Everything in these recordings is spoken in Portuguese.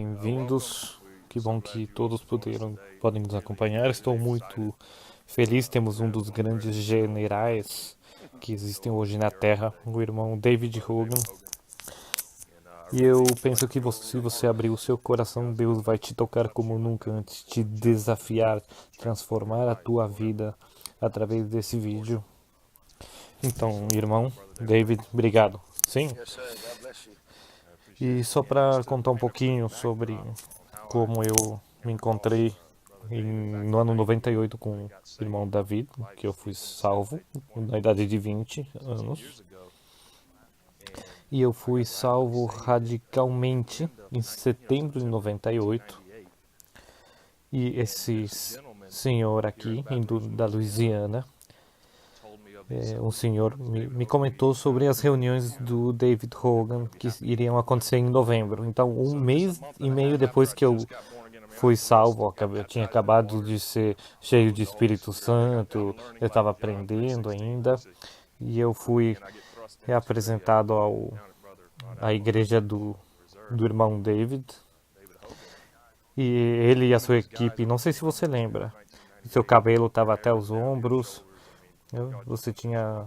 bem-vindos. Que bom que todos podem nos acompanhar. Estou muito feliz. Temos um dos grandes generais que existem hoje na Terra, o irmão David Hogan. E eu penso que se você abrir o seu coração, Deus vai te tocar como nunca antes, te desafiar, transformar a tua vida através desse vídeo. Então, irmão David, obrigado. Sim? E só para contar um pouquinho sobre como eu me encontrei no ano 98 com o irmão David, que eu fui salvo na idade de 20 anos. E eu fui salvo radicalmente em setembro de 98. E esse senhor aqui, da Louisiana, um senhor me comentou sobre as reuniões do David Hogan que iriam acontecer em novembro. Então, um mês e meio depois que eu fui salvo, eu tinha acabado de ser cheio de Espírito Santo, eu estava aprendendo ainda, e eu fui apresentado à igreja do irmão David. E ele e a sua equipe, não sei se você lembra, seu cabelo estava até os ombros, você tinha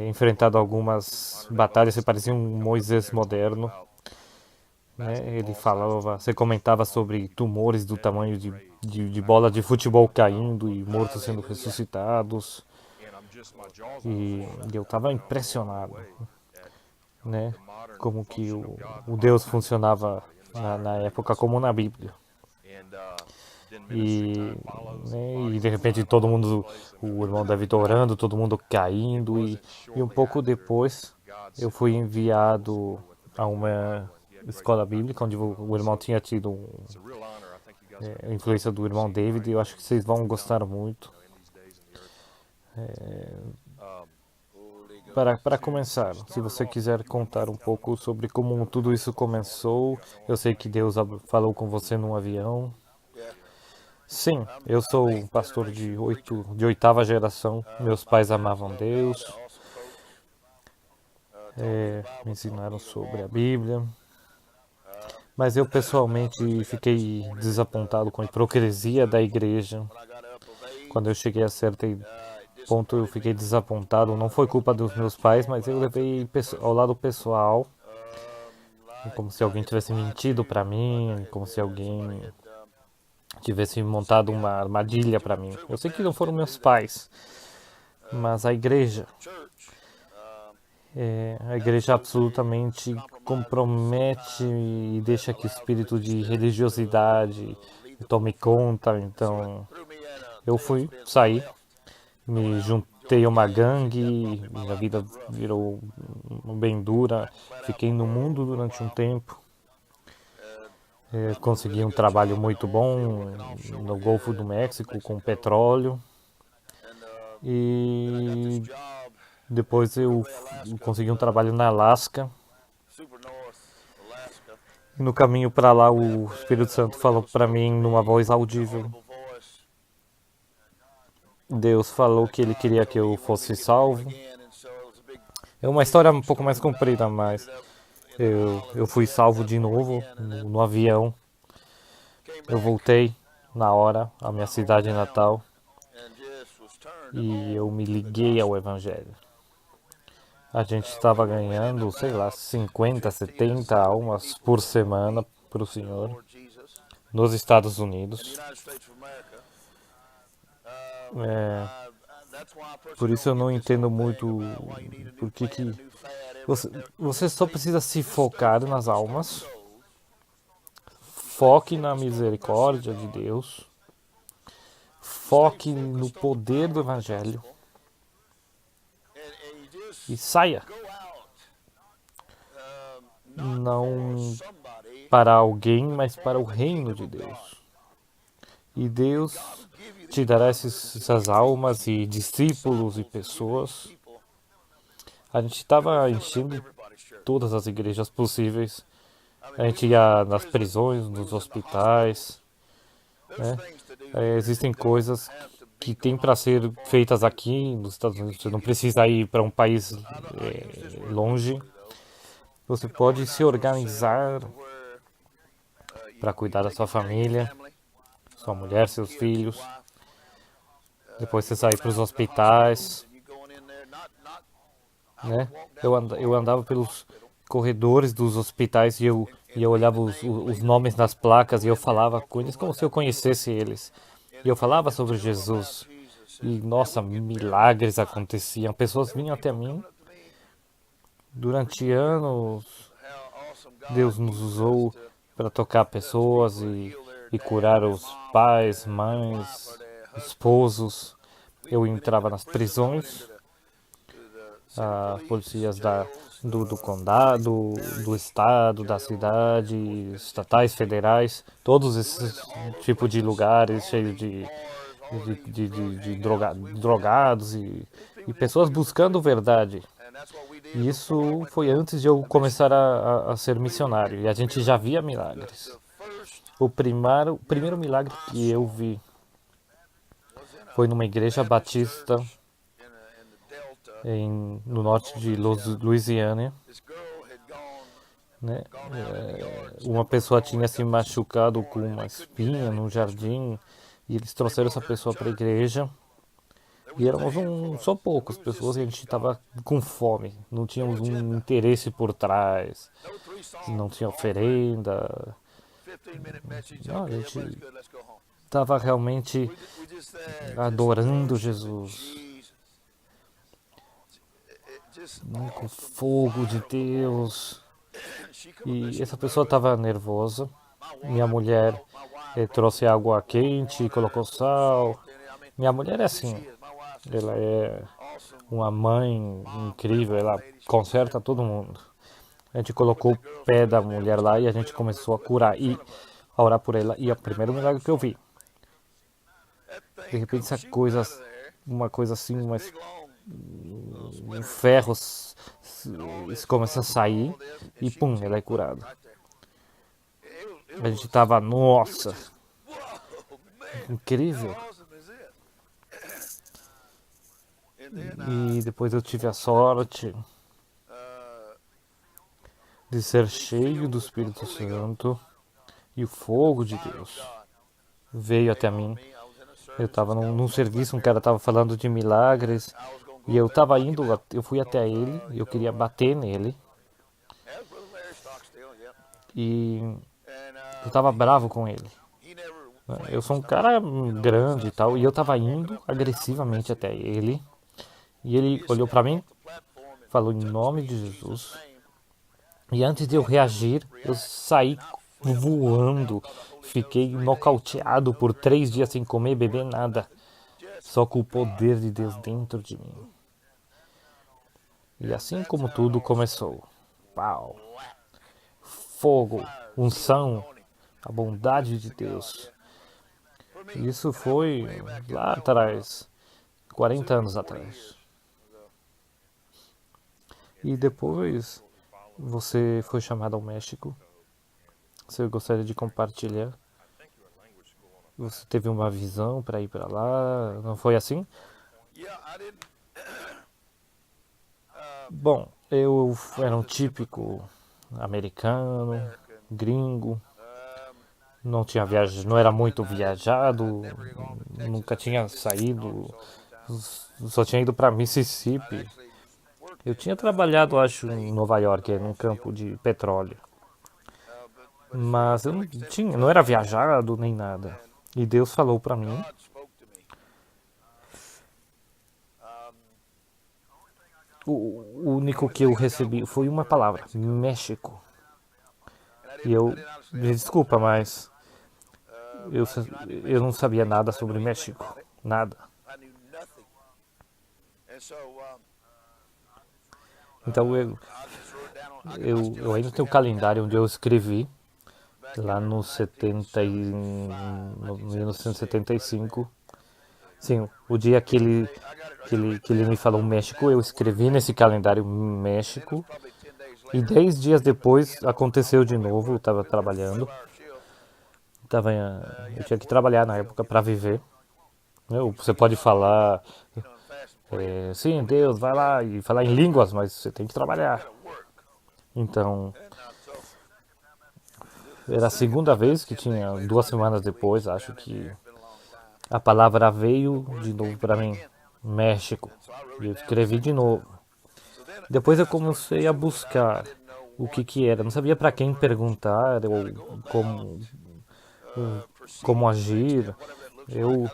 enfrentado algumas batalhas, você parecia um Moisés moderno. Né? Ele falava, você comentava sobre tumores do tamanho de bola de futebol caindo e mortos sendo ressuscitados. E eu estava impressionado, né? Como que o Deus funcionava na época como na Bíblia. E, né, e de repente todo mundo, o irmão David orando, todo mundo caindo. E um pouco depois eu fui enviado a uma escola bíblica onde o irmão tinha tido a influência do irmão David. E eu acho que vocês vão gostar muito. Para começar, se você quiser contar um pouco sobre como tudo isso começou, eu sei que Deus falou com você num avião. Sim, eu sou um pastor de oitava geração. Meus pais amavam Deus, me ensinaram sobre a Bíblia. Mas eu pessoalmente fiquei desapontado com a hipocrisia da igreja. Quando eu cheguei a certo ponto eu fiquei desapontado. Não foi culpa dos meus pais, mas eu levei ao lado pessoal. Como se alguém tivesse mentido para mim, como se alguém tivesse montado uma armadilha para mim. Eu sei que não foram meus pais, mas a igreja absolutamente compromete e deixa que o espírito de religiosidade tome conta. Então eu saí, me juntei a uma gangue, minha vida virou bem dura, fiquei no mundo durante um tempo. Consegui um trabalho muito bom no Golfo do México com petróleo. E depois eu consegui um trabalho na Alasca. E no caminho para lá o Espírito Santo falou para mim numa voz audível. Deus falou que ele queria que eu fosse salvo. É uma história um pouco mais comprida, mas eu fui salvo de novo no avião. Eu voltei na hora à minha cidade natal e eu me liguei ao Evangelho. A gente estava ganhando, sei lá, 50, 70 almas por semana para o Senhor nos Estados Unidos. Por isso eu não entendo muito por que você só precisa se focar nas almas. Foque na misericórdia de Deus. Foque no poder do Evangelho. E saia. Não para alguém, mas para o reino de Deus. E Deus te dará essas almas e discípulos e pessoas. A gente estava enchendo todas as igrejas possíveis. A gente ia nas prisões, nos hospitais. Né? Existem coisas que tem para ser feitas aqui nos Estados Unidos. Você não precisa ir para um país longe. Você pode se organizar para cuidar da sua família, sua mulher, seus filhos. Depois você sair para os hospitais, né? Eu andava pelos corredores dos hospitais e eu olhava os nomes nas placas e eu falava com eles como se eu conhecesse eles. E eu falava sobre Jesus. E, nossa, milagres aconteciam. Pessoas vinham até mim. Durante anos, Deus nos usou para tocar pessoas e curar os pais, mães, esposos. Eu entrava nas prisões, policias do condado, do estado, da cidade, estatais, federais, todos esses tipos de lugares cheios de drogados e pessoas buscando verdade. E isso foi antes de eu começar a ser missionário. E a gente já via milagres. O primeiro milagre que eu vi foi numa igreja batista no norte de Louisiana. Né? Uma pessoa tinha se machucado com uma espinha no jardim e eles trouxeram essa pessoa para a igreja. E éramos só poucas pessoas e a gente estava com fome. Não tínhamos um interesse por trás. Não tinha oferenda. Não, a gente estava realmente adorando Jesus. Né, com fogo de Deus. E essa pessoa estava nervosa. Minha mulher trouxe água quente, colocou sal. Minha mulher é assim. Ela é uma mãe incrível, ela conserta todo mundo. A gente colocou o pé da mulher lá e a gente começou a curar e a orar por ela. E é o primeiro milagre que eu vi. De repente essa coisa, uma coisa assim, um ferro começa a sair e pum, ela é curada. A gente tava, nossa, incrível. E depois eu tive a sorte de ser cheio do Espírito Santo e o fogo de Deus veio até mim. Eu estava num serviço, um cara estava falando de milagres e eu estava indo, eu fui até ele, eu queria bater nele e eu estava bravo com ele. Eu sou um cara grande e tal, e eu estava indo agressivamente até ele e ele olhou para mim, falou em nome de Jesus. E antes de eu reagir, eu saí voando. Fiquei nocauteado por 3 dias sem comer e beber nada. Só com o poder de Deus dentro de mim. E assim como tudo começou. Pau. Fogo. Unção. A bondade de Deus. Isso foi lá atrás. 40 anos atrás. E depois você foi chamado ao México. Você gostaria de compartilhar? Você teve uma visão para ir para lá? Não foi assim? Bom, eu era um típico americano, gringo. Não tinha viajado, não era muito viajado, nunca tinha saído, só tinha ido para Mississippi. Eu tinha trabalhado, acho, em Nova York, num campo de petróleo. Mas eu não era viajado nem nada. E Deus falou para mim. O único que eu recebi foi uma palavra: México. E me desculpa, mas eu, eu não sabia nada sobre México. Nada. Então eu ainda tenho o calendário onde eu escrevi, lá no 1975. Sim, o dia que ele me falou México, eu escrevi nesse calendário México. E 10 dias depois aconteceu de novo, eu estava trabalhando. Eu tinha que trabalhar na época para viver. Você pode falar, sim, Deus, vai lá e falar em línguas, mas você tem que trabalhar. Então, Era a segunda vez que tinha, 2 semanas depois, acho que a palavra veio de novo para mim, México. E eu escrevi de novo. Depois eu comecei a buscar o que era. Não sabia para quem perguntar ou como, como agir. Eu,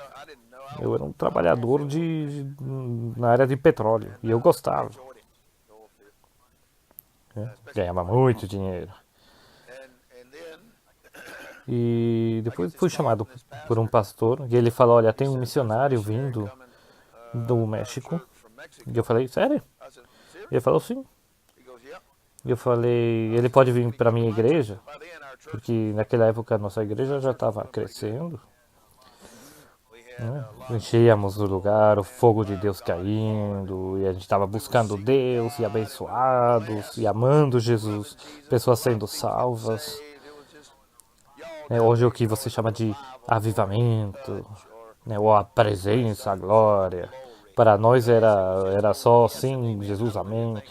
eu era um trabalhador na área de petróleo e eu gostava, né? Ganhava muito dinheiro. E depois fui chamado por um pastor e ele falou: Olha, tem um missionário vindo do México. E eu falei: Sério? Ele falou: Sim. E eu falei: Ele pode vir para minha igreja? Porque naquela época a nossa igreja já estava crescendo, né? Enchíamos o lugar, o fogo de Deus caindo, e a gente estava buscando Deus, e abençoados, e amando Jesus, pessoas sendo salvas. Hoje é o que você chama de avivamento, né? Ou a presença, a glória. Para nós era só sim, Jesus, amém,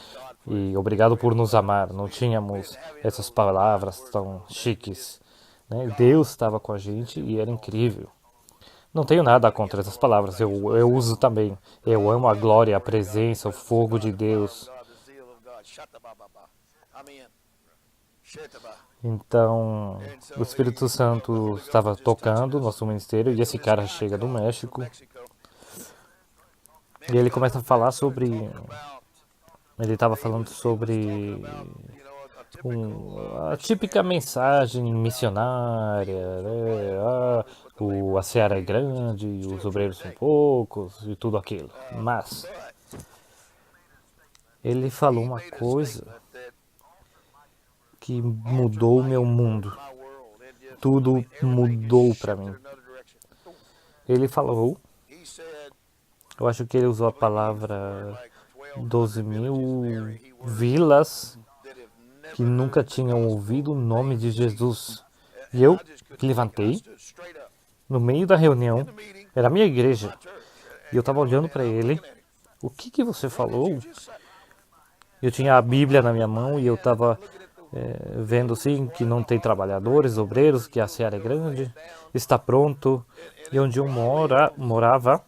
e obrigado por nos amar. Não tínhamos essas palavras tão chiques, né? Deus estava com a gente e era incrível. Não tenho nada contra essas palavras, eu uso também. Eu amo a glória, a presença, o fogo de Deus. Então, o Espírito Santo estava tocando nosso ministério e esse cara chega do México e ele começa a falar sobre. Ele estava falando sobre a típica mensagem missionária, né? A seara é grande, os obreiros são poucos e tudo aquilo. Mas ele falou uma coisa que mudou o meu mundo. Tudo mudou para mim. Ele falou, eu acho que ele usou a palavra 12 mil vilas que nunca tinham ouvido o nome de Jesus. E eu levantei no meio da reunião, era a minha igreja, e eu estava olhando para ele. O que você falou? Eu tinha a Bíblia na minha mão e eu estava vendo assim que não tem trabalhadores, obreiros, que a seara é grande, está pronto. E onde eu morava,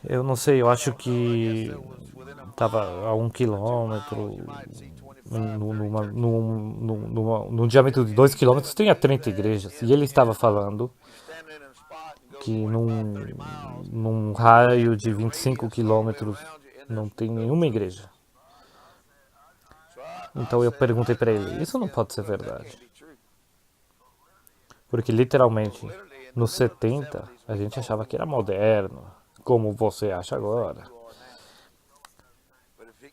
eu não sei, eu acho que estava a 1 quilômetro, num diâmetro de 2 quilômetros, tinha 30 igrejas. E ele estava falando que num raio de 25 quilômetros não tem nenhuma igreja. Então eu perguntei para ele, isso não pode ser verdade. Porque literalmente, nos 70, a gente achava que era moderno, como você acha agora.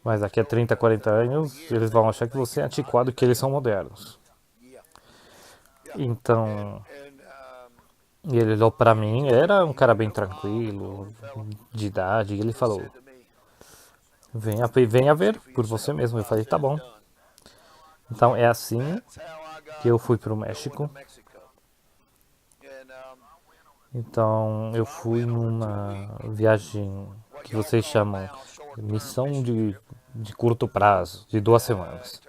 Mas daqui a 30, 40 anos, eles vão achar que você é antiquado e que eles são modernos. Então, ele olhou para mim, era um cara bem tranquilo, de idade, e ele falou, venha ver por você mesmo. Eu falei, tá bom. Então é assim que eu fui para o México. Então eu fui numa viagem que vocês chamam missão de curto prazo, de 2 semanas,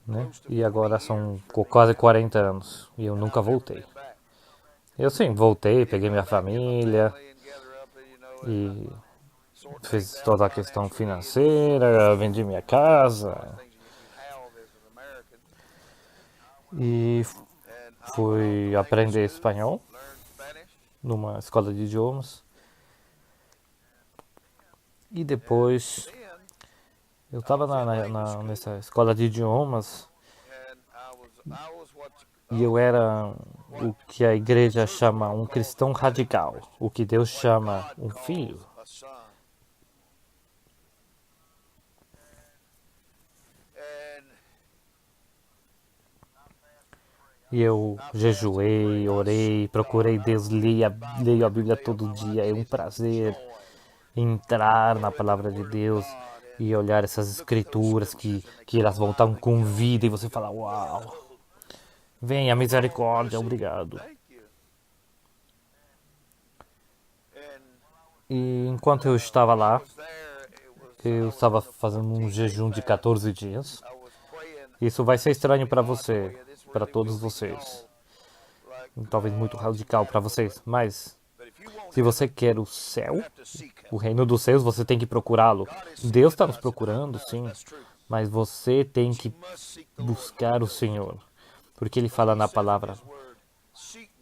né? E agora são quase 40 anos e eu nunca voltei. Eu sim, voltei, peguei minha família e fiz toda a questão financeira, vendi minha casa e fui aprender espanhol numa escola de idiomas. E depois eu estava nessa escola de idiomas e eu era o que a igreja chama um cristão radical, o que Deus chama um filho. E eu jejuei, orei, procurei Deus, leio a Bíblia todo dia. É um prazer entrar na palavra de Deus e olhar essas escrituras que elas vão estar com vida e você fala, uau, vem a misericórdia, obrigado. E enquanto eu estava lá, eu estava fazendo um jejum de 14 dias Isso vai ser estranho para você, para todos vocês. Talvez muito radical para vocês, mas se você quer o céu, o reino dos céus, você tem que procurá-lo. Deus está nos procurando, sim, mas você tem que buscar o Senhor, porque Ele fala na palavra: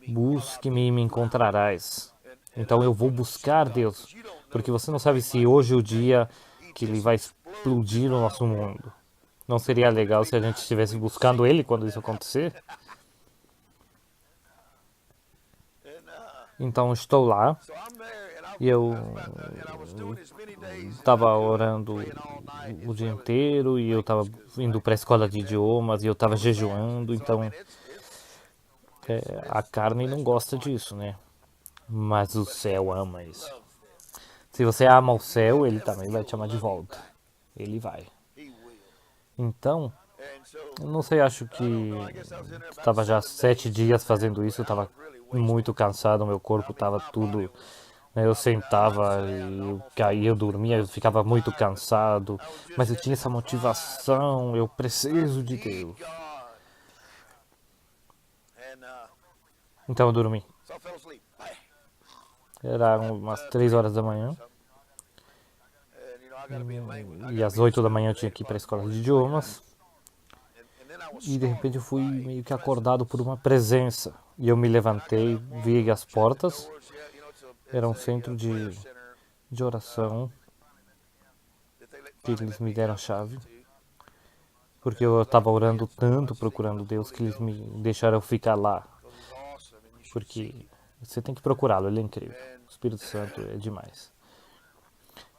busque-me e me encontrarás. Então eu vou buscar Deus, porque você não sabe se hoje é o dia que Ele vai explodir o nosso mundo. Não seria legal se a gente estivesse buscando Ele quando isso acontecer? Então estou lá e eu estava orando o dia inteiro e eu estava indo para a escola de idiomas e eu estava jejuando, então a carne não gosta disso, né? Mas o céu ama isso. Se você ama o céu, ele também vai te chamar de volta. Ele vai. Então, eu não sei, acho que estava já 7 dias fazendo isso, eu estava muito cansado, meu corpo estava tudo. Né, eu sentava e eu caía, eu dormia, eu ficava muito cansado, mas eu tinha essa motivação, eu preciso de Deus. Então eu dormi. Era umas 3 horas da manhã. E às 8 da manhã eu tinha que ir para a escola de idiomas. E de repente eu fui meio que acordado por uma presença. E eu me levantei, vi as portas. Era um centro de oração. Que eles me deram a chave. Porque eu estava orando tanto, procurando Deus, que eles me deixaram eu ficar lá. Porque você tem que procurá-lo, ele é incrível. O Espírito Santo é demais.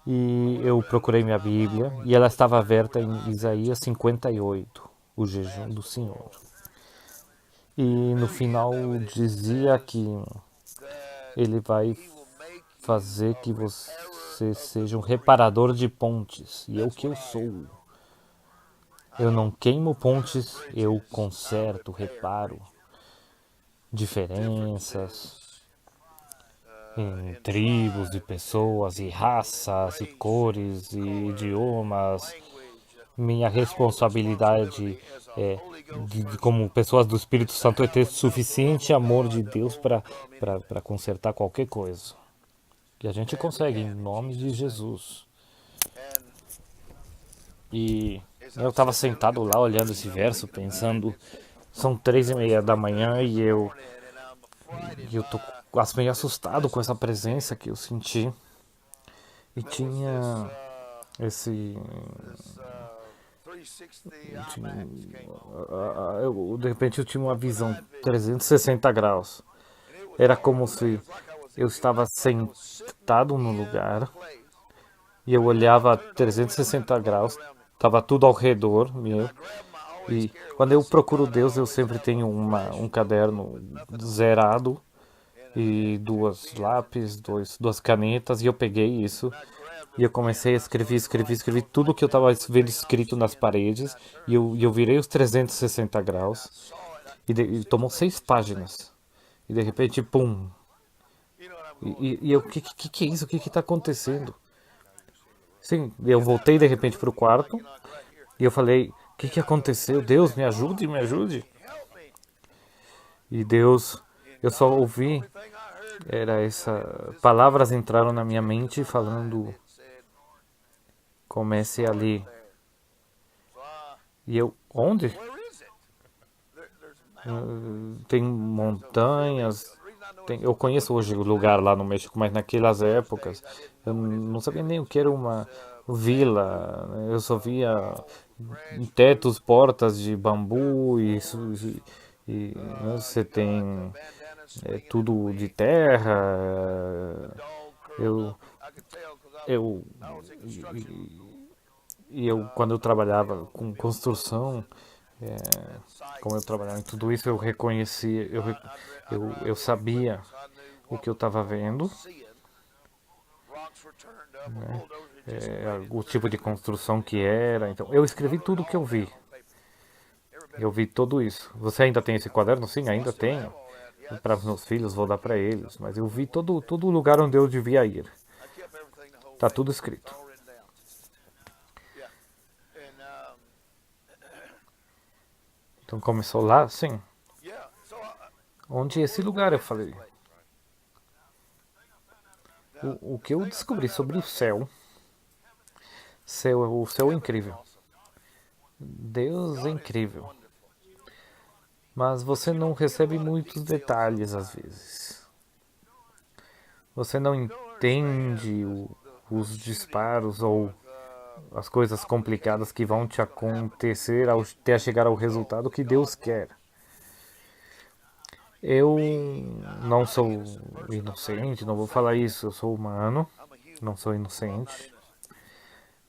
E eu procurei minha Bíblia e ela estava aberta em Isaías 58, o jejum do Senhor. E no final dizia que ele vai fazer que você seja um reparador de pontes. E é o que eu sou. Eu não queimo pontes, eu conserto, reparo diferenças em tribos e pessoas e raças e cores e idiomas. Minha responsabilidade como pessoas do Espírito Santo é ter suficiente amor de Deus para consertar qualquer coisa. E a gente consegue, em nome de Jesus. E eu estava sentado lá olhando esse verso, pensando, são 3:30 da manhã e eu tô quase meio assustado com essa presença que eu senti. E tinha esse. De repente eu tinha uma visão 360 graus. Era como se eu estava sentado num lugar e eu olhava 360 graus, estava tudo ao redor meu. E quando eu procuro Deus, eu sempre tenho um caderno zerado e duas lápis, duas canetas, e eu peguei isso e eu comecei a escrever tudo que eu estava vendo escrito nas paredes, e eu virei os 360 graus, e tomou 6 páginas, e de repente, pum, e eu, que é isso? O que está acontecendo? Sim, eu voltei de repente para o quarto, e eu falei, o que aconteceu? Deus, me ajude, me ajude. E Deus, eu só ouvi, palavras entraram na minha mente falando, comece ali. E eu, onde? Tem montanhas. Eu conheço hoje o lugar lá no México, mas naquelas épocas eu não sabia nem o que era uma vila. Eu só via tetos, portas de bambu você tem tudo de terra. Eu, eu, quando eu trabalhava com construção, como eu trabalhava em tudo isso, eu reconhecia, eu sabia o que eu estava vendo, né? O tipo de construção que era. Então, eu escrevi tudo o que eu vi. Eu vi tudo isso. Você ainda tem esse quaderno? Sim, ainda tenho. Para os meus filhos, vou dar para eles. Mas eu vi todo o lugar onde eu devia ir. Tá tudo escrito. Então começou lá, sim. Onde é esse lugar? Eu falei. O que eu descobri sobre o céu o céu é incrível. Deus é incrível. Mas você não recebe muitos detalhes às vezes. Você não entende os disparos ou as coisas complicadas que vão te acontecer até chegar ao resultado que Deus quer. Eu não sou inocente, não vou falar isso, eu sou humano, não sou inocente,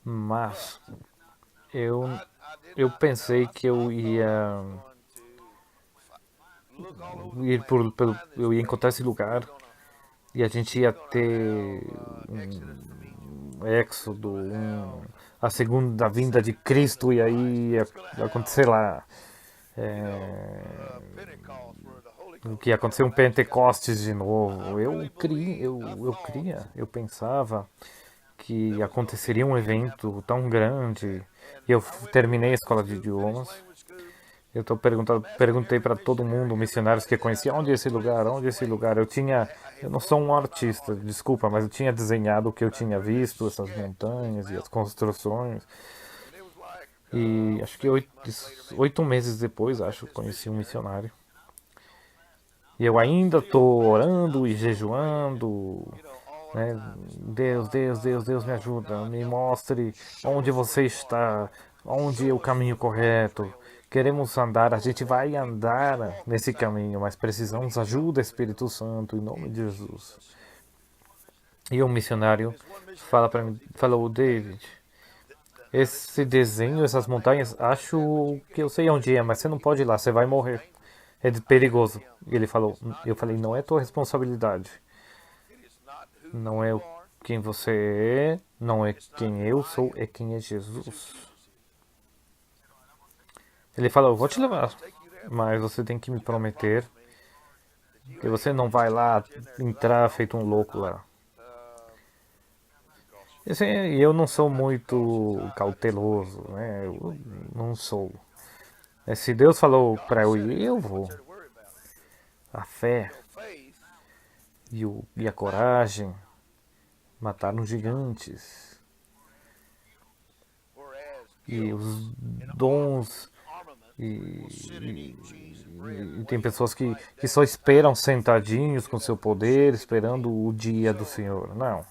mas eu, eu pensei que eu ia eu ia encontrar esse lugar e a gente ia ter um êxodo, a segunda vinda de Cristo e aí ia acontecer lá. É, que ia acontecer um Pentecostes de novo. Eu pensava que aconteceria um evento tão grande. E eu terminei a escola de idiomas. Perguntei para todo mundo, missionários que conhecia, onde é esse lugar, onde é esse lugar. Eu não sou um artista, desculpa, mas eu tinha desenhado o que eu tinha visto, essas montanhas e as construções. E acho que 8 meses depois, acho, conheci um missionário. E eu ainda estou orando e jejuando, né? Deus, Deus, Deus, Deus me ajuda, me mostre onde você está, onde é o caminho correto. Queremos andar, a gente vai andar nesse caminho, mas precisamos ajuda, Espírito Santo, em nome de Jesus. E o missionário fala para mim, falou, David, esse desenho, essas montanhas, acho que eu sei onde é, mas você não pode ir lá, você vai morrer. É perigoso. E ele falou, eu falei, não é tua responsabilidade. Não é quem você é, não é quem eu sou, é quem é Jesus. Ele falou, eu vou te levar, mas você tem que me prometer que você não vai lá entrar feito um louco lá. E eu não sou muito cauteloso, né? Eu não sou. Se Deus falou para eu ir, eu vou. A fé e a coragem mataram gigantes. E os dons e tem pessoas que só esperam sentadinhos com seu poder, esperando o dia do Senhor. Não.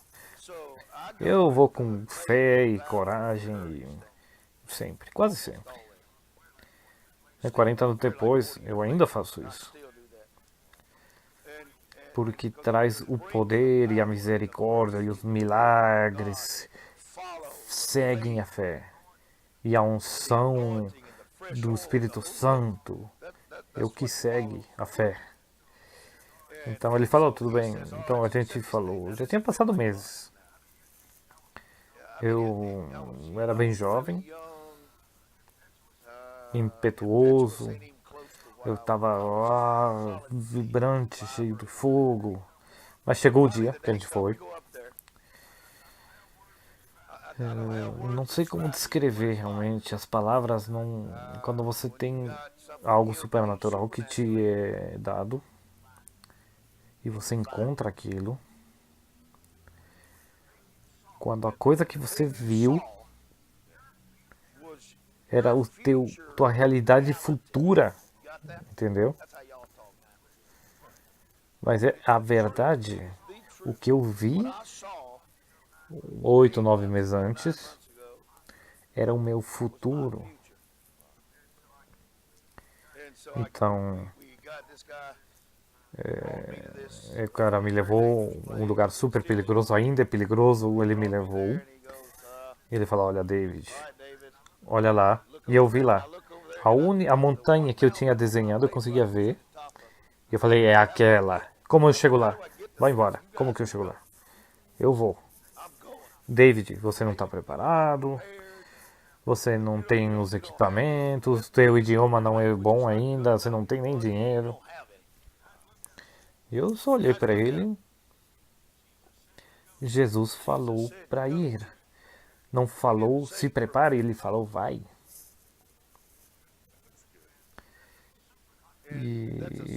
Eu vou com fé e coragem sempre, quase sempre. 40 anos depois, eu ainda faço isso. Porque traz o poder e a misericórdia e os milagres seguem a fé. E a unção do Espírito Santo é o que segue a fé. Então ele falou, tudo bem. Então a gente falou, já tinha passado meses. Eu era bem jovem, impetuoso. Eu estava lá, vibrante, cheio de fogo. Mas chegou o dia que a gente foi. Não sei como descrever realmente. As palavras não. Quando você tem algo supernatural que te é dado e você encontra aquilo, quando a coisa que você viu era tua realidade futura, entendeu? Mas é a verdade. O que eu vi 8, 9 meses antes era o meu futuro. Então, o cara me levou a um lugar super perigoso, ainda é perigoso, ele me levou. Ele falou, olha David, olha lá. E eu vi lá. A montanha que eu tinha desenhado eu conseguia ver. E eu falei, é aquela. Como eu chego lá? Vai embora. Como que eu chego lá? Eu vou. David, você não está preparado. Você não tem os equipamentos. Teu idioma não é bom ainda. Você não tem nem dinheiro. Eu só olhei para ele. Jesus falou para ir. Não falou se prepare, ele falou vai.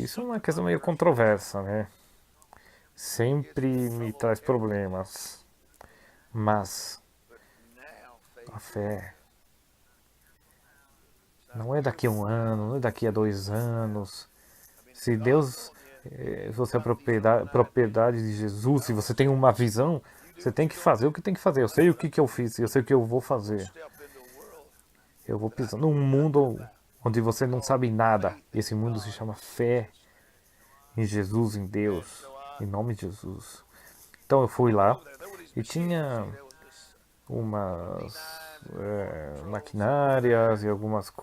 isso é uma questão meio controversa, né? Sempre me traz problemas. Mas a fé não é daqui a um ano, não é daqui a 2 anos. Se Deus, se você é propriedade de Jesus, se você tem uma visão, você tem que fazer o que tem que fazer. Eu sei o que eu fiz, eu sei o que eu vou fazer. Eu vou pisar num mundo onde você não sabe nada. Esse mundo se chama fé em Jesus, em Deus, em nome de Jesus. Então eu fui lá e tinha umas maquinárias e algumas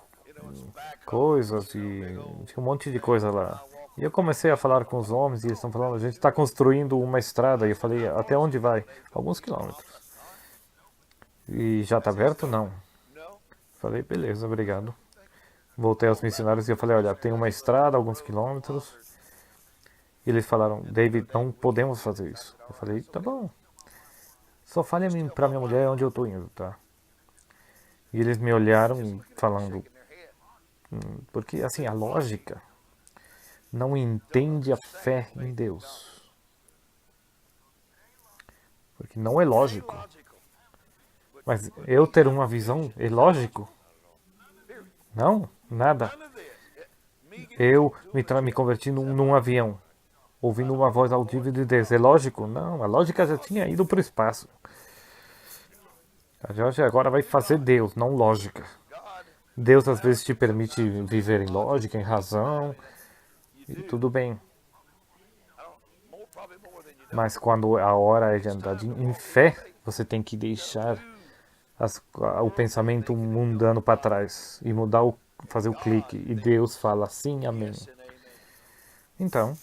coisas e tinha um monte de coisa lá. E eu comecei a falar com os homens e eles estão falando, a gente está construindo uma estrada. E eu falei, até onde vai? Alguns quilômetros. E já está aberto? Não. Falei, beleza, obrigado. Voltei aos missionários e eu falei, olha, tem uma estrada, alguns quilômetros. E eles falaram, David, não podemos fazer isso. Eu falei, tá bom. Só fale pra minha mulher onde eu tô indo, tá? E eles me olharam falando, porque assim, a lógica não entende a fé em Deus. Porque não é lógico. Mas eu ter uma visão é lógico? Não, nada. Eu me converti num avião, ouvindo uma voz audível de Deus. É lógico? Não, a lógica já tinha ido para o espaço. A Jorge agora vai fazer Deus, não lógica. Deus às vezes te permite viver em lógica, em razão, e tudo bem. Mas quando a hora é de andar em fé, você tem que deixar o pensamento mundano para trás e fazer o clique. E Deus fala sim, amém. Então,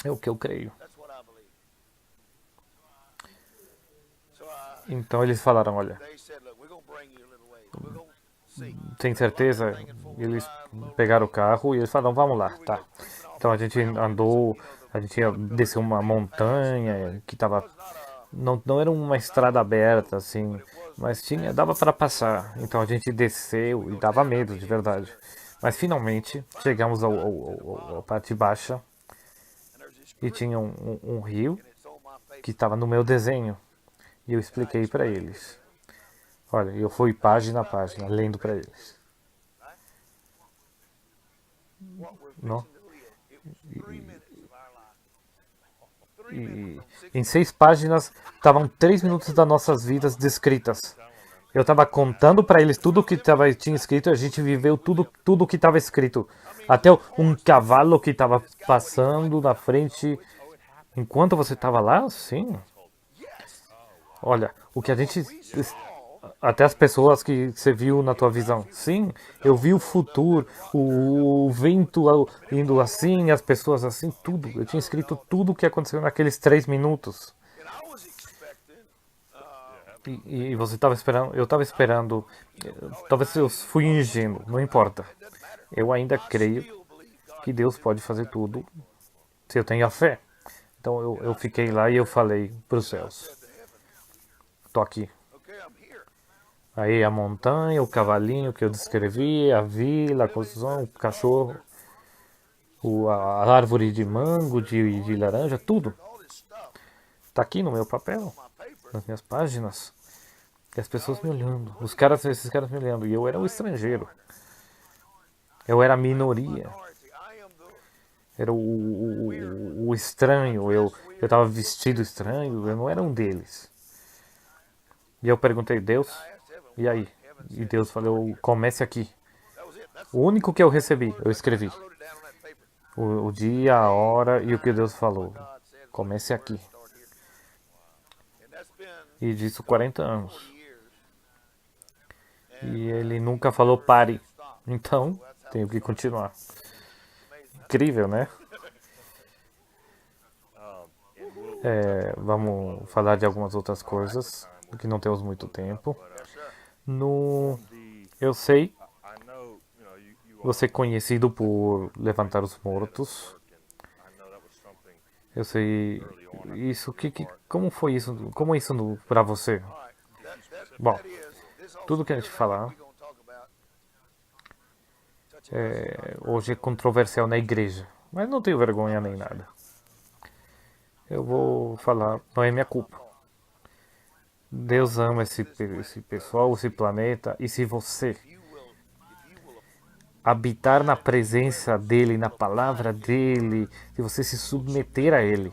é o que eu creio. Então eles falaram, olha, tem certeza? Eles pegaram o carro e eles falaram, vamos lá, tá. Então a gente andou, a gente desceu uma montanha que tava, não era uma estrada aberta assim, mas dava para passar. Então a gente desceu e dava medo de verdade. Mas finalmente chegamos à parte baixa e tinha um rio que estava no meu desenho. E eu expliquei para eles. Olha, eu fui página a página, lendo para eles. Não? E em 6 páginas estavam 3 minutos das nossas vidas descritas. Eu estava contando para eles tudo o que tinha escrito, a gente viveu tudo o que estava escrito. Até um cavalo que estava passando na frente enquanto você estava lá, sim. Olha, o que a gente. Até as pessoas que você viu na tua visão. Sim, eu vi o futuro, o vento indo assim, as pessoas assim, tudo. Eu tinha escrito tudo o que aconteceu naqueles 3 minutos. E você estava esperando, eu estava esperando, talvez eu fui ingênuo, não importa. Eu ainda creio que Deus pode fazer tudo se eu tenho a fé. Então eu fiquei lá e eu falei para os céus: tô aqui. Aí a montanha, o cavalinho que eu descrevi, a vila, a construção, o cachorro, a árvore de mango, de laranja, tudo. Tá aqui no meu papel, nas minhas páginas. E as pessoas me olhando, esses caras me olhando. E eu era um estrangeiro. Eu era a minoria. Era o estranho. Eu estava vestido estranho. Eu não era um deles. E eu perguntei, Deus, e aí? E Deus falou, comece aqui. O único que eu recebi, eu escrevi. O dia, a hora e o que Deus falou. Comece aqui. E disso 40 anos. E ele nunca falou pare. Então, tenho que continuar. Incrível, né? Vamos falar de algumas outras coisas, que não temos muito tempo. Eu sei, você é conhecido por levantar os mortos. Eu sei isso. Como foi isso? Como é isso para você? Bom, tudo que a gente falar hoje é controversial na igreja. Mas não tenho vergonha nem nada. Eu vou falar, não é minha culpa. Deus ama esse pessoal, esse planeta, e se você habitar na presença dele, na palavra dele, se você se submeter a ele,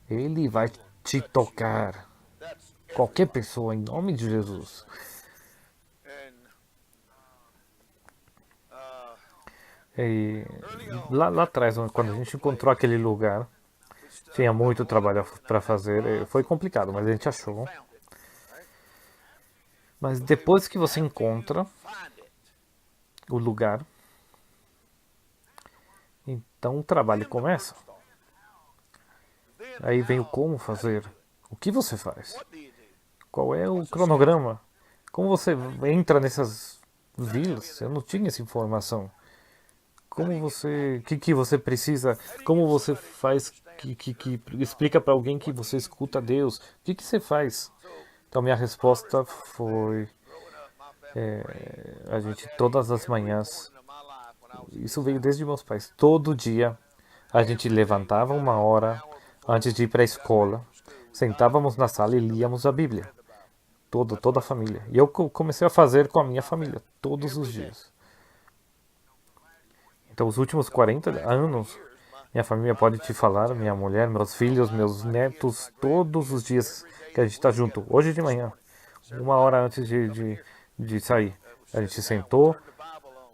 ele vai te tocar. Qualquer pessoa, em nome de Jesus. E lá atrás, quando a gente encontrou aquele lugar, tinha muito trabalho para fazer. Foi complicado, mas a gente achou. Mas depois que você encontra o lugar, então o trabalho começa. Aí vem o como fazer. O que você faz? Qual é o cronograma? Como você entra nessas vilas? Eu não tinha essa informação. Como você, que você precisa? Como você faz que explica para alguém que você escuta Deus? O que você faz? Então minha resposta foi a gente todas as manhãs. Isso veio desde meus pais. Todo dia a gente levantava uma hora antes de ir para a escola, sentávamos na sala e líamos a Bíblia. Toda a família. E eu comecei a fazer com a minha família, todos os dias. Então, os últimos 40 anos, minha família pode te falar, minha mulher, meus filhos, meus netos, todos os dias que a gente está junto. Hoje de manhã, uma hora antes de sair, a gente sentou,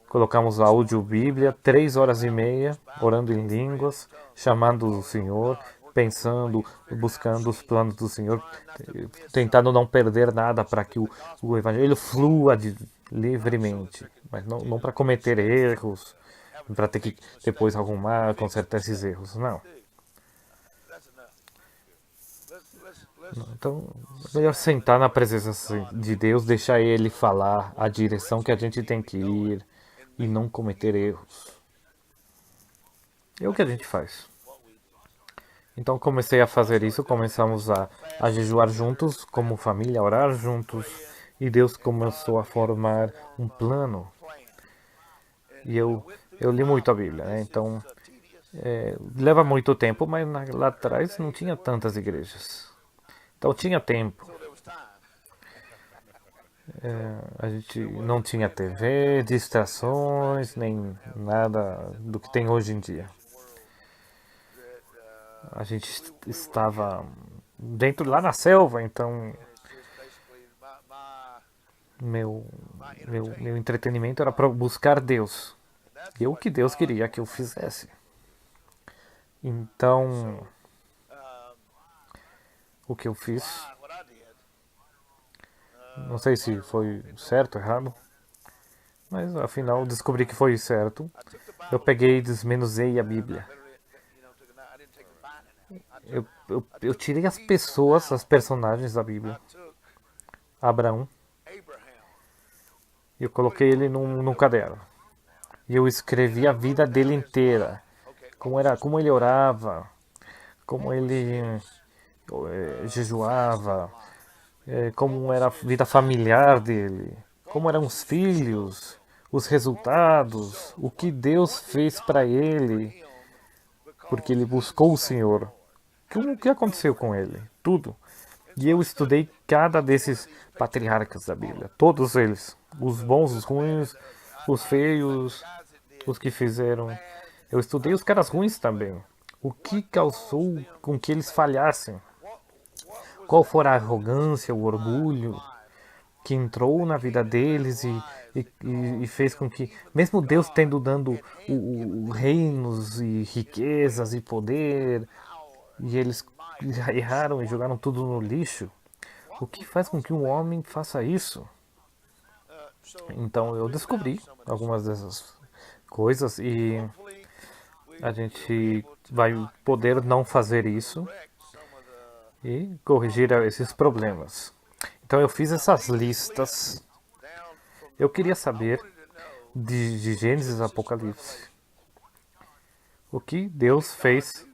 colocamos áudio Bíblia, 3 horas e meia, orando em línguas, chamando o Senhor, pensando, buscando os planos do Senhor, tentando não perder nada para que o Evangelho flua livremente, mas não para cometer erros, para ter que depois arrumar, consertar esses erros, não. Então, é melhor sentar na presença de Deus, deixar Ele falar a direção que a gente tem que ir e não cometer erros. É o que a gente faz. Então comecei a fazer isso, começamos a jejuar juntos, como família, a orar juntos, e Deus começou a formar um plano. E eu li muito a Bíblia, né? Então leva muito tempo, mas lá atrás não tinha tantas igrejas. Então tinha tempo. A gente não tinha TV, distrações, nem nada do que tem hoje em dia. A gente estava dentro lá na selva, então meu, meu entretenimento era para buscar Deus. E o que Deus queria que eu fizesse. Então, o que eu fiz, não sei se foi certo ou errado, mas afinal descobri que foi certo. Eu peguei e desmenuzei a Bíblia. Eu tirei as pessoas, as personagens da Bíblia. Abraão. E eu coloquei ele num caderno. E eu escrevi a vida dele inteira. Como ele orava, como ele jejuava, como era a vida familiar dele, como eram os filhos, os resultados, o que Deus fez para ele, porque ele buscou o Senhor. O que aconteceu com ele? Tudo. E eu estudei cada desses patriarcas da Bíblia, todos eles, os bons, os ruins, os feios, os que fizeram. Eu estudei os caras ruins também. O que causou com que eles falhassem? Qual foi a arrogância, o orgulho que entrou na vida deles e fez com que, mesmo Deus tendo dando reinos e riquezas e poder, e eles erraram e jogaram tudo no lixo, o que faz com que um homem faça isso? Então eu descobri algumas dessas coisas e a gente vai poder não fazer isso e corrigir esses problemas. Então eu fiz essas listas. Eu queria saber de Gênesis a Apocalipse o que Deus fez,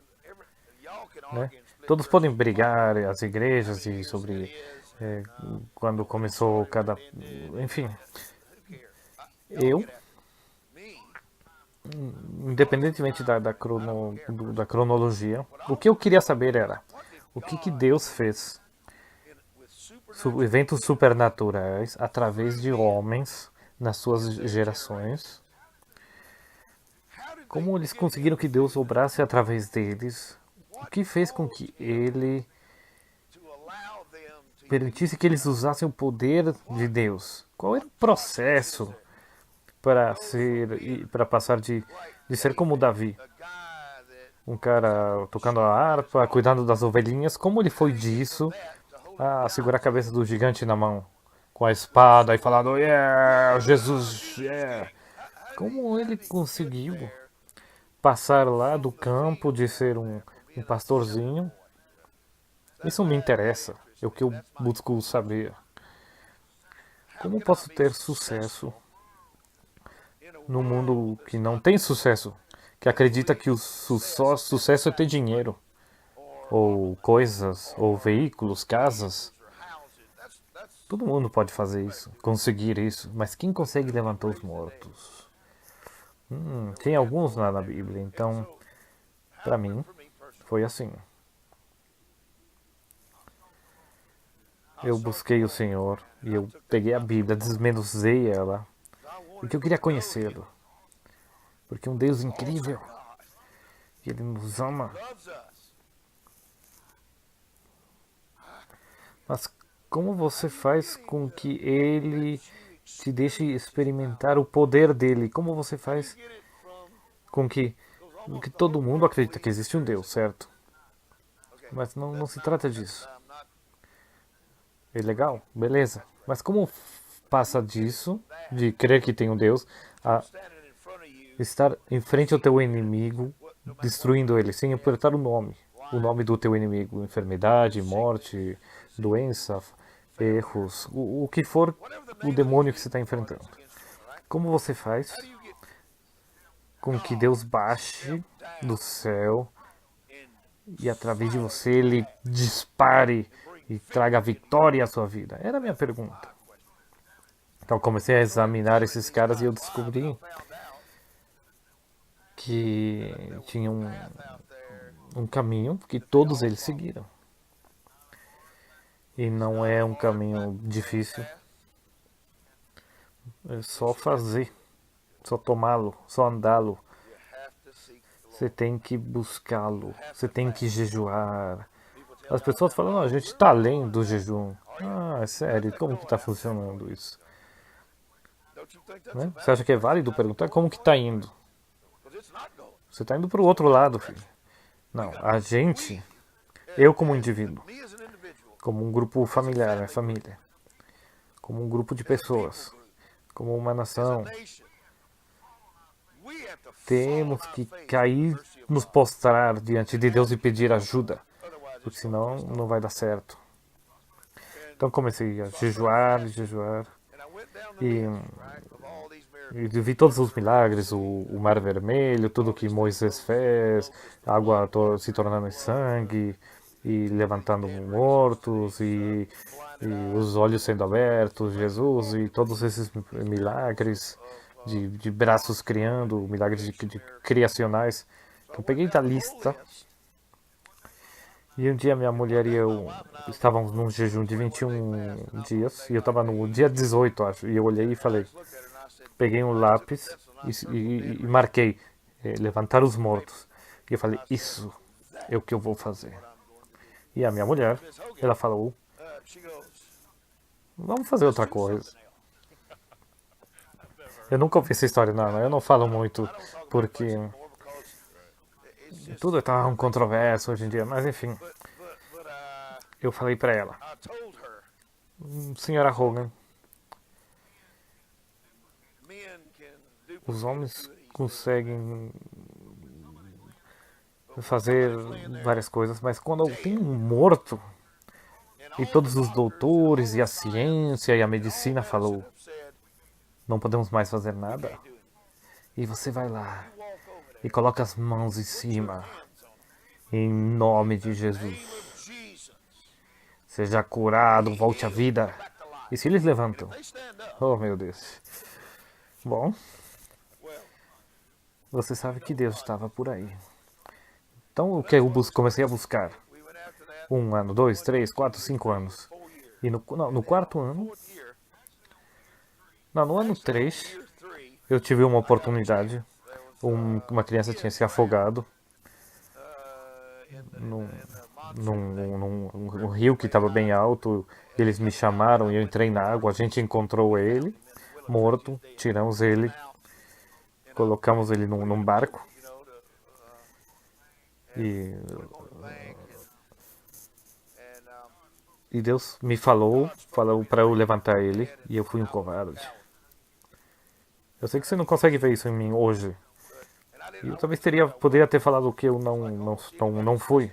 né? Todos podem brigar, as igrejas, e sobre quando começou cada. Enfim, eu independentemente da cronologia, o que eu queria saber era o que Deus fez, eventos supernaturais através de homens nas suas gerações, como eles conseguiram que Deus obrasse através deles, o que fez com que ele permitisse que eles usassem o poder de Deus. Qual era o processo para passar de ser como Davi, um cara tocando a harpa, cuidando das ovelhinhas, como ele foi disso a segurar a cabeça do gigante na mão, com a espada e falando, yeah, Jesus, yeah. Como ele conseguiu passar lá do campo de ser um pastorzinho? Isso me interessa, é o que eu busco saber. Como posso ter sucesso no mundo que não tem sucesso, que acredita que o sucesso é ter dinheiro, ou coisas, ou veículos, casas? Todo mundo pode fazer isso, conseguir isso, mas quem consegue levantar os mortos? Tem alguns lá na Bíblia, então, para mim, foi assim. Eu busquei o Senhor e eu peguei a Bíblia, desmenuzei ela, porque eu queria conhecê-lo. Porque é um Deus incrível, e Ele nos ama. Mas como você faz com que Ele te deixe experimentar o poder dele? Como você faz com que todo mundo acredita que existe um Deus, certo? Mas não se trata disso. É legal? Beleza. Mas como passa disso, de crer que tem um Deus, a estar em frente ao teu inimigo, destruindo ele, sem apertar o nome do teu inimigo, enfermidade, morte, doença, erros, o que for o demônio que você está enfrentando. Como você faz com que Deus baixe do céu e através de você ele dispare e traga vitória à sua vida? Era a minha pergunta. Então comecei a examinar esses caras e eu descobri que tinha um caminho que todos eles seguiram. E não é um caminho difícil. É só fazer, só tomá-lo, só andá-lo. Você tem que buscá-lo, você tem que jejuar. As pessoas falam, não, a gente está além do jejum. Ah, é sério, como que está funcionando isso? Né? Você acha que é válido perguntar como que está indo? Você está indo para o outro lado, filho. Não, a gente, eu como indivíduo, como um grupo familiar, né, família, como um grupo de pessoas, como uma nação, temos que cair, nos postrar diante de Deus e pedir ajuda, porque senão não vai dar certo. Então comecei a jejuar, jejuar, e, e vi todos os milagres, o Mar Vermelho, tudo que Moisés fez, a água se tornando em sangue, e levantando mortos, e os olhos sendo abertos, Jesus, e todos esses milagres de braços criando, milagres de criacionais. Então, eu peguei da lista, e um dia minha mulher e eu estávamos num jejum de 21 dias, e eu estava no dia 18, acho, e eu olhei e falei, peguei um lápis e marquei, levantar os mortos. E eu falei, isso é o que eu vou fazer. E a minha mulher, ela falou, vamos fazer outra coisa. Eu nunca ouvi essa história, não, eu não falo muito, porque tudo é tão controverso hoje em dia, mas enfim. Eu falei pra ela, senhora Hogan, os homens conseguem fazer várias coisas, mas quando tem um morto, e todos os doutores, e a ciência, e a medicina falou, não podemos mais fazer nada, e você vai lá, e coloca as mãos em cima, em nome de Jesus. Seja curado, volte à vida. E se eles levantam? Oh, meu Deus. Bom, você sabe que Deus estava por aí. Então o que eu comecei a buscar? 1 ano, 2, 3, 4, 5 anos. E no quarto ano, não, no ano 3, eu tive uma oportunidade. Uma criança tinha se afogado num, num rio que estava bem alto. Eles me chamaram e eu entrei na água. A gente encontrou ele, morto. Tiramos ele, colocamos ele num barco. E, e Deus me falou para eu levantar ele. E eu fui um covarde. Eu sei que você não consegue ver isso em mim hoje. E eu talvez poderia ter falado que eu não fui.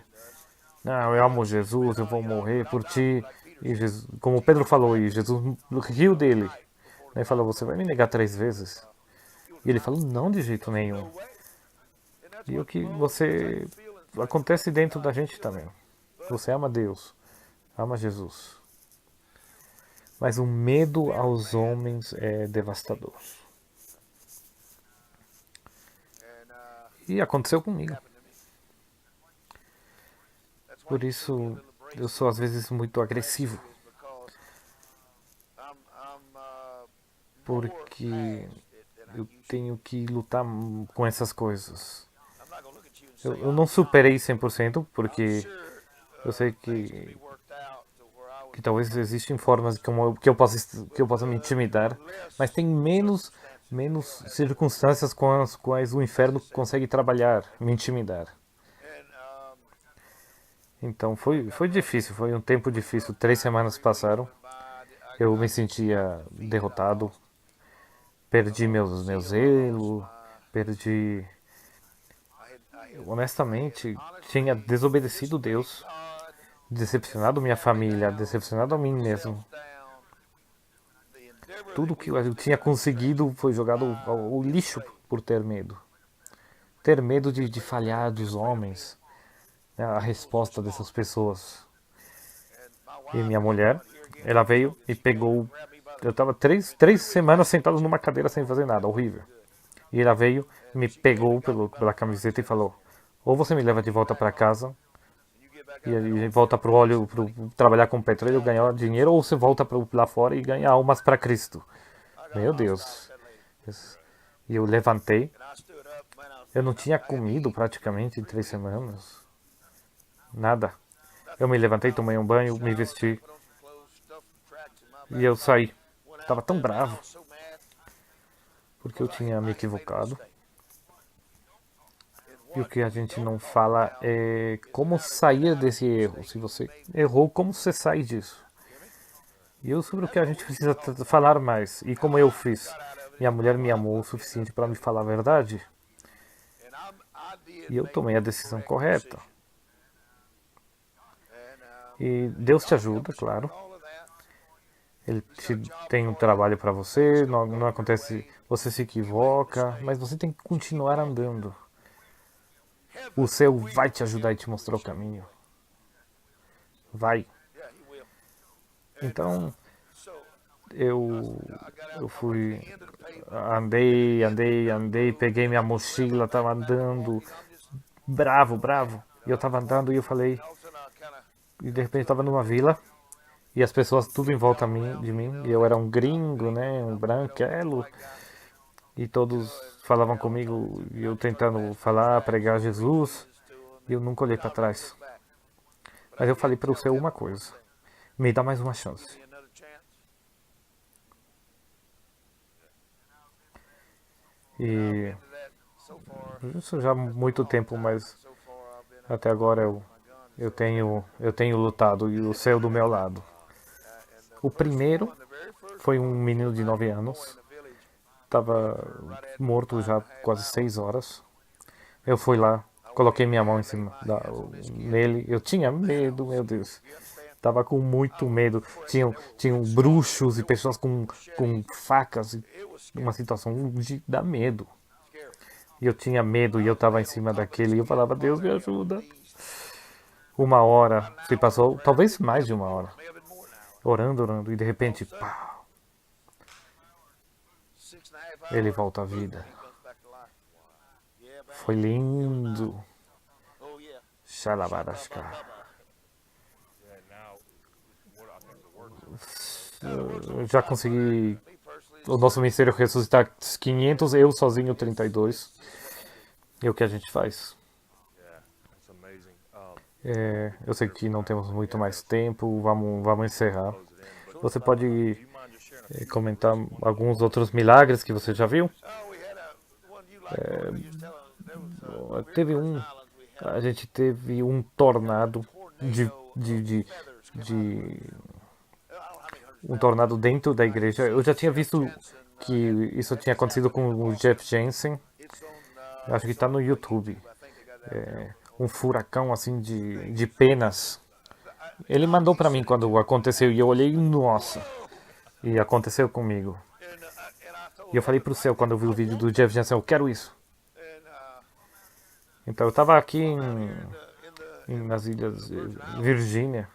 Não, eu amo Jesus, eu vou morrer por ti. E Jesus, como Pedro falou, e Jesus riu dele. Ele falou, você vai me negar 3 vezes? E ele falou, não de jeito nenhum. E o que você... acontece dentro da gente também. Você ama Deus, ama Jesus. Mas o medo aos homens é devastador. E aconteceu comigo. Por isso, eu sou às vezes muito agressivo. Porque eu tenho que lutar com essas coisas. Eu não superei 100%, porque eu sei que talvez existem formas que eu possa me intimidar, mas tem menos circunstâncias com as quais o inferno consegue trabalhar, me intimidar. Então foi difícil, foi um tempo difícil. 3 semanas passaram, eu me sentia derrotado, perdi meu zelo, perdi. Honestamente, tinha desobedecido Deus, decepcionado minha família, decepcionado a mim mesmo. Tudo que eu tinha conseguido foi jogado ao lixo por ter medo. Ter medo de falhar dos homens, né, a resposta dessas pessoas. E minha mulher, ela veio e pegou. Eu estava 3 semanas sentado numa cadeira sem fazer nada, horrível. E ela veio, me pegou pela camiseta e falou: ou você me leva de volta para casa e volta pro óleo, trabalhar com petróleo, ganhar dinheiro, ou você volta lá fora e ganha almas para Cristo. Meu Deus. E eu levantei. Eu não tinha comido praticamente em 3 semanas. Nada. Eu me levantei, tomei um banho, me vesti e eu saí. Estava tão bravo porque eu tinha me equivocado. E o que a gente não fala é como sair desse erro. Se você errou, como você sai disso? E eu sobre o que a gente precisa falar mais. E como eu fiz. Minha mulher me amou o suficiente para me falar a verdade. E eu tomei a decisão correta. E Deus te ajuda, claro. Ele tem um trabalho para você, não acontece, você se equivoca, mas você tem que continuar andando. O céu vai te ajudar e te mostrar o caminho. Vai. Então, eu, eu fui, andei, peguei minha mochila, tava andando, bravo. E eu tava andando e eu falei, e de repente tava numa vila, e as pessoas tudo em volta de mim, e eu era um gringo, né, um branquelo, e todos falavam comigo, e eu tentando falar, pregar Jesus, e eu nunca olhei para trás. Mas eu falei para o céu uma coisa: me dá mais uma chance. E isso já há muito tempo, mas até agora eu tenho lutado e o céu do meu lado. O primeiro foi um menino de 9 anos, estava morto já quase 6 horas. Eu fui lá, coloquei minha mão em cima nele. Eu tinha medo, meu Deus. Tava com muito medo. Tinham bruxos e pessoas com facas. Uma situação de dar medo. E eu tinha medo e eu tava em cima daquele. E eu falava, Deus me ajuda. 1 hora se passou, talvez mais de 1 hora. Orando. E de repente, pá, ele volta à vida. Foi lindo. Xalabarasca. Eu já consegui o nosso ministério ressuscitar 500, eu sozinho 32. E o que a gente faz? Eu sei que não temos muito mais tempo, vamos encerrar. Você pode comentar alguns outros milagres que você já viu? Teve um, a gente teve um tornado de, de, de um tornado dentro da igreja. Eu já tinha visto que isso tinha acontecido com o Jeff Jensen. Acho que está no YouTube. Um furacão assim de penas. Ele mandou para mim quando aconteceu e eu olhei, nossa. E aconteceu comigo. E eu falei pro céu quando eu vi o vídeo do Jeff Jensen, eu quero isso. Então eu tava aqui nas Ilhas Virgínia.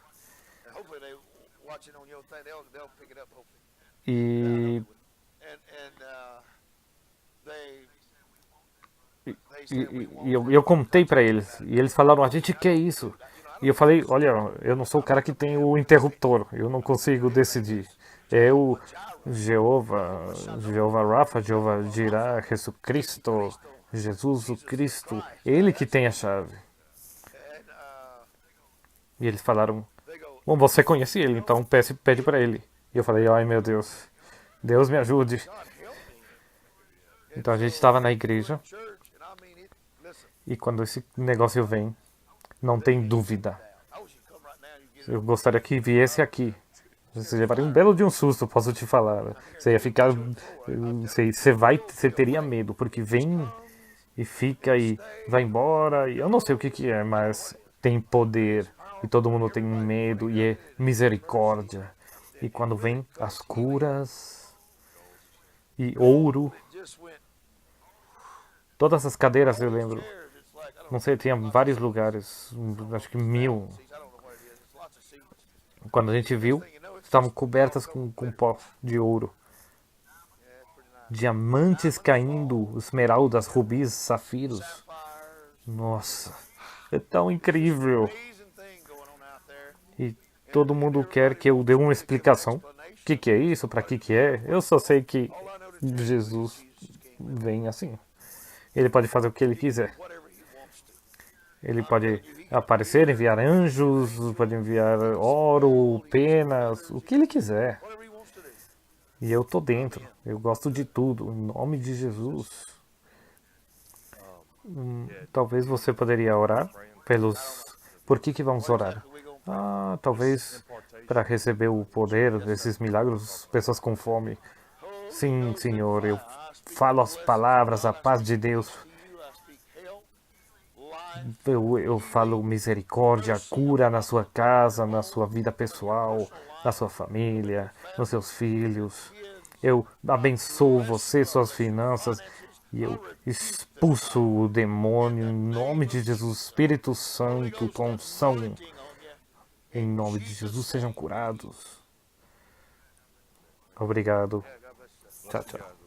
E, eu contei pra eles. E eles falaram, a gente quer isso. E eu falei, olha, eu não sou o cara que tem o interruptor. Eu não consigo decidir. É o Jeová Rafa, Jeová Jirá, Jesus Cristo, Jesus o Cristo. Ele que tem a chave. E eles falaram, bom, você conhece ele, então pede pra ele. E eu falei, ai meu Deus, Deus me ajude. Então a gente estava na igreja. E quando esse negócio vem, não tem dúvida. Eu gostaria que viesse aqui. Você levaria um belo de um susto, posso te falar. Você ia ficar. Você teria medo, porque vem e fica e vai embora. E eu não sei o que é, mas tem poder. E todo mundo tem medo e é misericórdia. E quando vem as curas e ouro. Todas as cadeiras eu lembro. Não sei, tinha vários lugares, acho que 1000. Quando a gente viu, estavam cobertas com pó de ouro. Diamantes caindo, esmeraldas, rubis, safiros. Nossa, é tão incrível. E todo mundo quer que eu dê uma explicação. O que é isso? Para que é? Eu só sei que Jesus vem assim. Ele pode fazer o que ele quiser. Ele pode aparecer, enviar anjos, pode enviar ouro, penas, o que ele quiser. E eu tô dentro. Eu gosto de tudo. Em nome de Jesus. Talvez você poderia orar pelos... Por que vamos orar? Talvez para receber o poder desses milagres, pessoas com fome. Sim, Senhor, eu falo as palavras, a paz de Deus. Eu falo misericórdia, cura na sua casa, na sua vida pessoal, na sua família, nos seus filhos. Eu abençoo você, suas finanças, e eu expulso o demônio em nome de Jesus. Espírito Santo, com unção, em nome de Jesus, sejam curados. Obrigado. Tchau, tchau.